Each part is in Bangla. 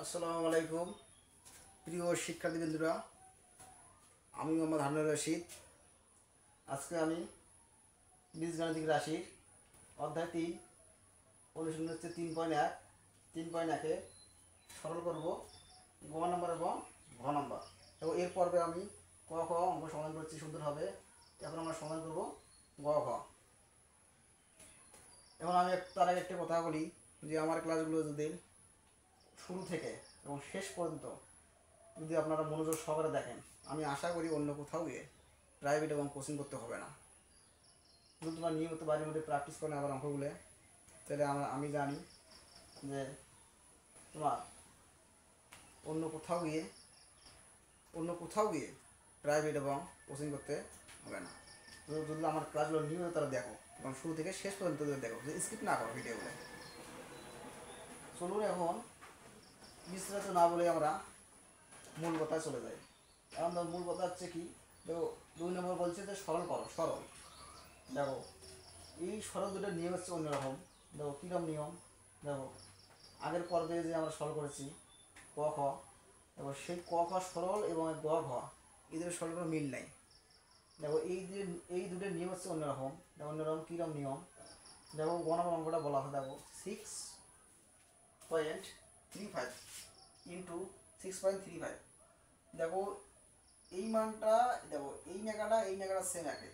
আসসালামু আলাইকুম প্রিয় শিক্ষার্থীবৃন্দরা, আমি মোহাম্মদ হারুনুর রশিদ। আজকে আমি বীজগাণিতিক রাশির অধ্যায় 3 অনুশীলন হচ্ছে 3.1 সরল করব গ নম্বর এবং ঘ নম্বর। এবং এর পর্বে আমি ক খ অঙ্ক সমাধান করছি সুন্দরভাবে। এখন আমরা সমাধান করব গ ঘ। এখন আমি তার আগে একটা কথা বলি যে আমার ক্লাসগুলো যদি শুরু থেকে এবং শেষ পর্যন্ত যদি আপনারা মনোযোগ সহকারে দেখেন, আমি আশা করি অন্য কোথাও গিয়ে প্রাইভেট এবং কোচিং করতে হবে না। যদি তোমার নিয়মিত বাড়ির মধ্যে প্র্যাকটিস করেন আবার অঙ্কগুলো, তাহলে আমি জানি যে তোমার অন্য কোথাও গিয়ে প্রাইভেট এবং কোচিং করতে হবে না। যদি আমার ক্লাসগুলো নিয়মিত তারা দেখো এবং শুরু থেকে শেষ পর্যন্ত দেখো, যে স্কিপ না করো ভিডিওগুলো। চলুন এখন বিস্তারিত না বলে আমরা মূল কথায় চলে যাই। এখন মূল কথা হচ্ছে কি, দেখো 2 নম্বর বলছে যে সরল করো। সরল দেখো, এই সরল দুটোর নিয়ম হচ্ছে অন্যরকম। দেখো কীরকম নিয়ম, দেখো আগের পর্বে যে আমরা সরল করেছি ক খ, দেখো সেই ক খ সরল এবং গ ঘ এদের সরল কোনো মিল নাই। দেখো এই দুটোর নিয়ম হচ্ছে অন্যরকম। দেখো অন্যরকম কীরকম নিয়ম, দেখো গ নম্বর অঙ্কটা বলা হয়, দেখো 6.35 ইন্টু 6.35। দেখো এই মানটা, দেখো এই নাগাটা সেম একে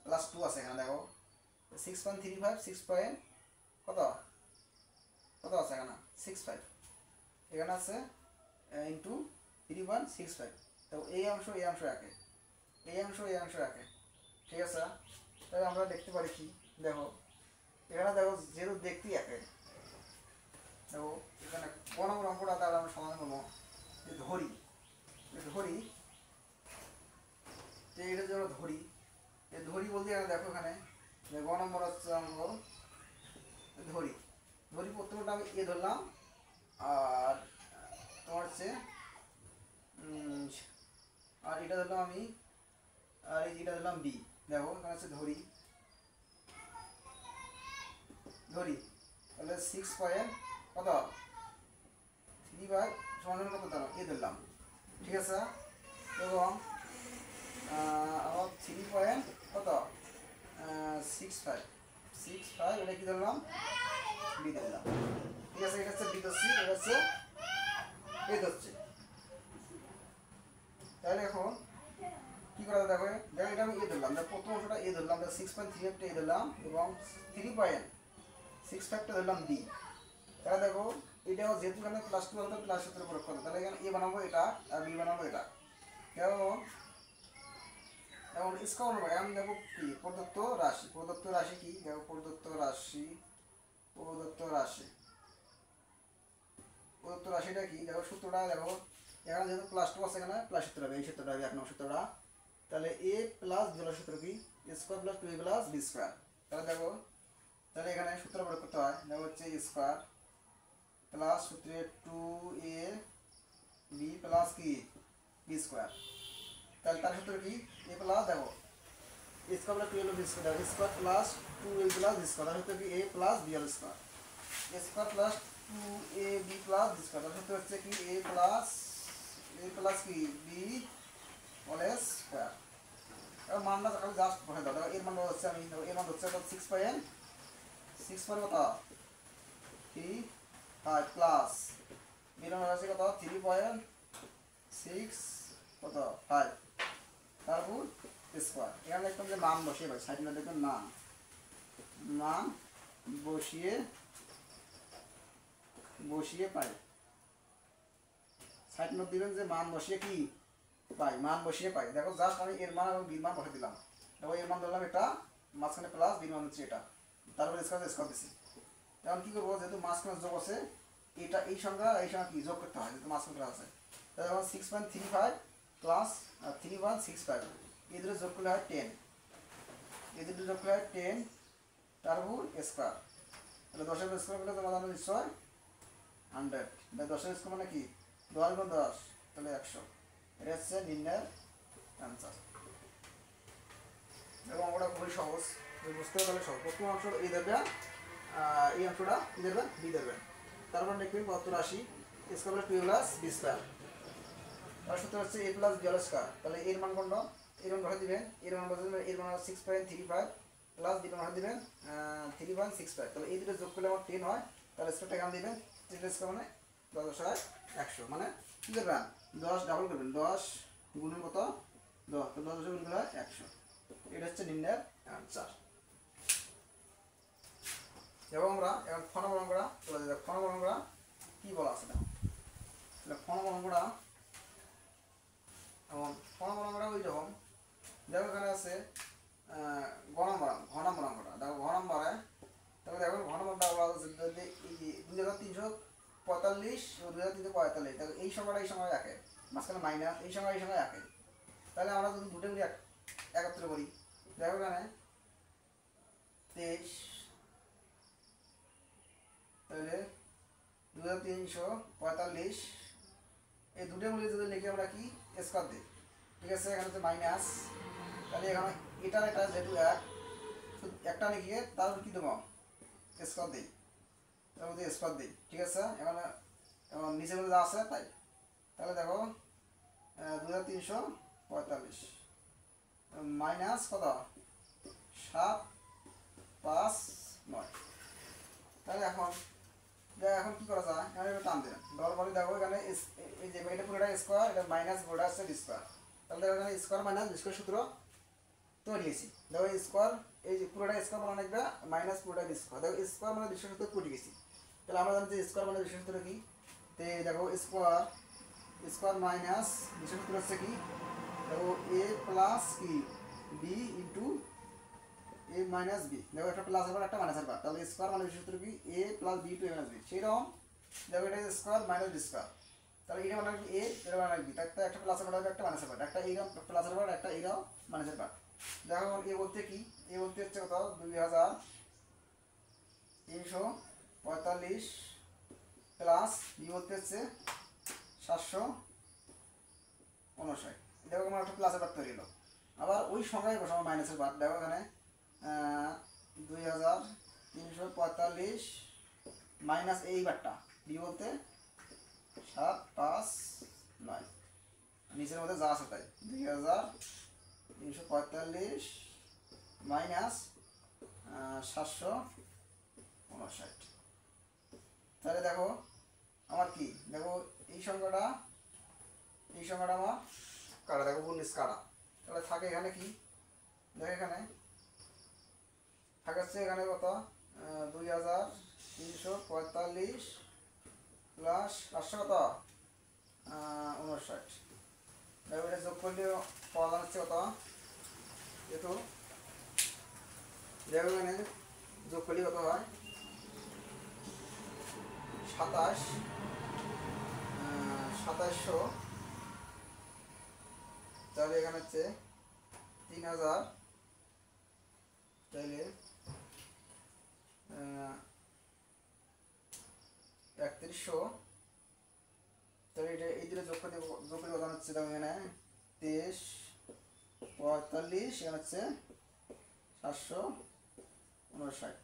+2 আছে এখানে। দেখো 6.35 কত আছে এখানে 65 এখানে আছে ইন্টু 3.65। দেখো এই অংশ একে, এই অংশ একে, ঠিক আছে। তাহলে আমরা দেখতে পারি কি, দেখো এখানে দেখো যেহেতু দেখতেই একে, দেখো এখানে কোন নম্বর অঙ্কটা তাহলে আমরা সমাধান করবো যে ধরি যে এটা যে আমরা ধরি বলতে এখানে দেখো এখানে গ নম্বর হচ্ছে অঙ্ক ধরি প্রথমটা আমি এ ধরলাম, আর তোমার হচ্ছে আর এটা ধরলাম আমি, আর এই যেটা ধরলাম বি। দেখো এখানে হচ্ছে ধরি তাহলে 6.35 সমান কত দাঁড়ো এ ধরলাম, ঠিক আছে। এবং আমার 3.65 এটা কি ধরলাম বি ধরলাম, ঠিক আছে। এটা হচ্ছে বি ধরছি, এটা হচ্ছে এ ধরছে। তাহলে এখন কি করা দেখো এটা আমি এ ধরলাম, প্রথম অংশটা এ ধরলাম, 6.35টা এ ধরলাম এবং 3.65টা ধরলাম বি। তাহলে দেখো এটাও যেহেতু এখানে +2 হতো +2 প্রয়োগ করতে, তাহলে এখানে এ বানাবো এটা আর বি বানাবো এটা। এখন স্কোয়ার নেবো। এখন দেখো কি প্রদত্ত রাশি কি, দেখো প্রদত্ত রাশিটা কি, দেখো সূত্রটা দেখো এখানে যেহেতু +2 আছে এখানে প্লাস সূত্র হবে, এই সূত্রটা হবে 1 নম্বর সূত্রটা। তাহলে a প্লাস b সূত্র কি, a square plus 2a plus b square. তাহলে দেখো এখানে সূত্র প্রয়োগ করতে হয়, দেখো হচ্ছে a স্কোয়ার প্লাস সূত্রে 2ab প্লাস কি b স্কোয়ার। তাহলে তার সূত্র কি a প্লাস, দেখো a square plus 2a b square, a square plus 2a plus b square, তার সূত্র কি a plus b whole square, a square plus 2ab plus b square, তার সূত্র হচ্ছে কি a প্লাস কি b হোল স্কোয়ার। এবার মানটা আমি জাস্ট বসে দাও, এর মান হচ্ছে আমি এর মান হচ্ছে 6.35 প্লাস বির মান হচ্ছে কত 3.65 তারপর স্কোয়ার। এখানে দেখতাম যে মান বসিয়ে ভাই সাইডে দেখবেন মান বসিয়ে পাই, সাইড নোট দিবেন যে মান বসিয়ে কি পাই, দেখো জাস্ট আমি এর মান এবং বির মান বসে দিলাম। দেখো এর মান ধরলাম এটা, মাঝখানে প্লাস বির মান হচ্ছে এটা, তারপরে স্কোয়ার দিচ্ছি। এখন কি করবো, যেহেতু মাঝখানে যোগ আছে এটা এই সংখ্যা কি যোগ করতে হয়, যেহেতু মাঝখানে আছে। তাহলে এখন 6.35 প্লাস 3.65 এই দুটো যোগ করলে হয় 10, তারপর স্কোয়ার। তাহলে 10 এর স্কোয়ার করলে তোমার জানো নিশ্চয় 100। 10 এর স্কোয়ার মানে কি 10 গুণ 10 তাহলে 100। এটা হচ্ছে নির্ণয়ের অ্যান্সার। এবং আমরা খুবই সহজ, বুঝতে পারলে সহজ। প্রথম অংশ এই দেবে, এই অংশটা কি দেবেন বি দেবেন, তারপর লিখবেন প্রদত্ত রাশি স্কোয়ার প্লাস টু এ প্লাস বি স্কোয়ার। তার সূত্র হচ্ছে এ প্লাস বি হোল স্কোয়ার। তাহলে এর মান কোনটা? এর মান বসাই দিবেন, এর মান বসাই দিবেন, এর মান 6.35 প্লাস বি মান বসাই দিবেন 3.65। তাহলে এই দুটো যোগ করলে আমার 10 হয়। তাহলে স্কোয়ারটা এখানে দিবেন, 10 স্কোয়ার মানে 10 হয় 100, মানে কি করবেন 10 ডাবল করবেন, 10 গুণন কত 10, তো 10 গুণ করলে 100। এটা হচ্ছে নিম্নের অ্যান্সার। এবং আমরা এখন ফোন বলন করা চলে যাবে। ফোন বলন করা কি বলা আছে না, তাহলে ফোন বলন করা এবং ফোন বলন করা ওই রকম। দেখো এখানে আছে ঘন বলন করা। দেখো ঘন নম্বরে, তবে দেখো ঘন নম্বরটা বলা হচ্ছে যদি 2345 ও 2345, দেখো এই সংখ্যাটা এই সংখ্যা একে, মাঝখানে মাইনাস, এই সংখ্যা এই সংখ্যা একে। তাহলে আমরা যদি দুটো মিলে একত্র করি, দেখো এখানে 23, তাহলে 2345, এই দুটো মিলে যদি লিখে আমরা কি স্কোয়ার দিই, ঠিক আছে। এখানে হচ্ছে মাইনাস, তাহলে এখানে এটার এটা যেহেতু এক, একটা লিখিয়ে তারপর কি দেবো স্কোয়ার দিই, তার মধ্যে স্কোয়ার দিই, ঠিক আছে। এখানে নিচের মধ্যে যা আছে তাই। তাহলে দেখো 2345 মাইনাস কত 759। তাহলে এখন কি করা যায়, এখানে টান দেবেন, দেওয়ার পরে দেখো এখানে এই যে এটা পুরোটা স্কোয়ার, এটা মাইনাস পুরোটা হচ্ছে স্কোয়ার। তাহলে দেখো এখানে স্কোয়ার মাইনাস স্কোয়ার সূত্র তৈরি হয়েছি। দেখো স্কোয়ার, এই যে পুরোটা স্কোয়ার মানে লিখবে, মাইনাস পুরোটা স্কোয়ার। দেখো স্কোয়ার মানে বিশ্ব সূত্র কুটি গেছি। তাহলে আমরা জানি যে স্কোয়ার মানে বিশ্ব সূত্র কি, তো দেখো স্কোয়ার মাইনাস বিশ্ব সূত্র হচ্ছে কি, দেখো এ প্লাস কি বি ইন্টু এ মাইনাস বি। দেখো একটা প্লাস এর পর একটা মাইনাসের পর, তাহলে স্কোয়ার মানে সূত্র কি এ প্লাস বি টু এ মাইনাস বি। সেইরকম দেখো এটা স্কোয়ার মাইনাস বি স্কোয়ার, তাহলে এটা মানে এ, এটা মানে বি, একটা প্লাসের পর একটা মাইনাসের পর, একটা এইরকম প্লাসের পর একটা এইরকম মাইনাসের পর। দেখো এ বলতে কি, এ বলতে হচ্ছে কত 2345 প্লাস বি বলতে হচ্ছে 759। দেখো আমার একটা প্লাসের বার তৈরি হলো। আবার ওই সংখ্যায় বসাবো মাইনাসের বার। দেখো এখানে 2345 মাইনাস এই বারটা বি বলতে 759, নিচের মধ্যে যা আছে তাই 2345 মাইনাস 759। তাহলে দেখো আমার কি, দেখো এই সংখ্যাটা আমার কাটা, দেখো 19 কাটা। তাহলে থাকে এখানে কি, দেখো এখানে থাকে হচ্ছে এখানে কত 2345 প্লাস 500 কত 59। দেখো এটা যোগ করলে পাওয়া যাচ্ছে কত, যেহেতু দেখো এখানে যোগ করলে কত হয় 2700। তাহলে এখানে হচ্ছে 3000, তাহলে 3100। তাহলে এটা এই দুটো যোগ করে কথা হচ্ছে, দেখো এখানে 2345, এখানে হচ্ছে 759।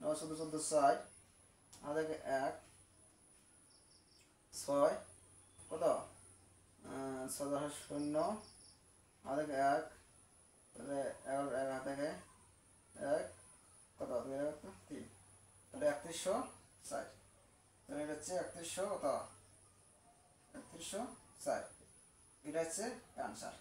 14 60 আমাদের 1 6 কত 6000 আমাদের 1, তাহলে 11 থেকে 1 কত 3, তাহলে 3160। তাহলে এটা হচ্ছে 3100 কত 3160, এটা হচ্ছে অ্যান্সার।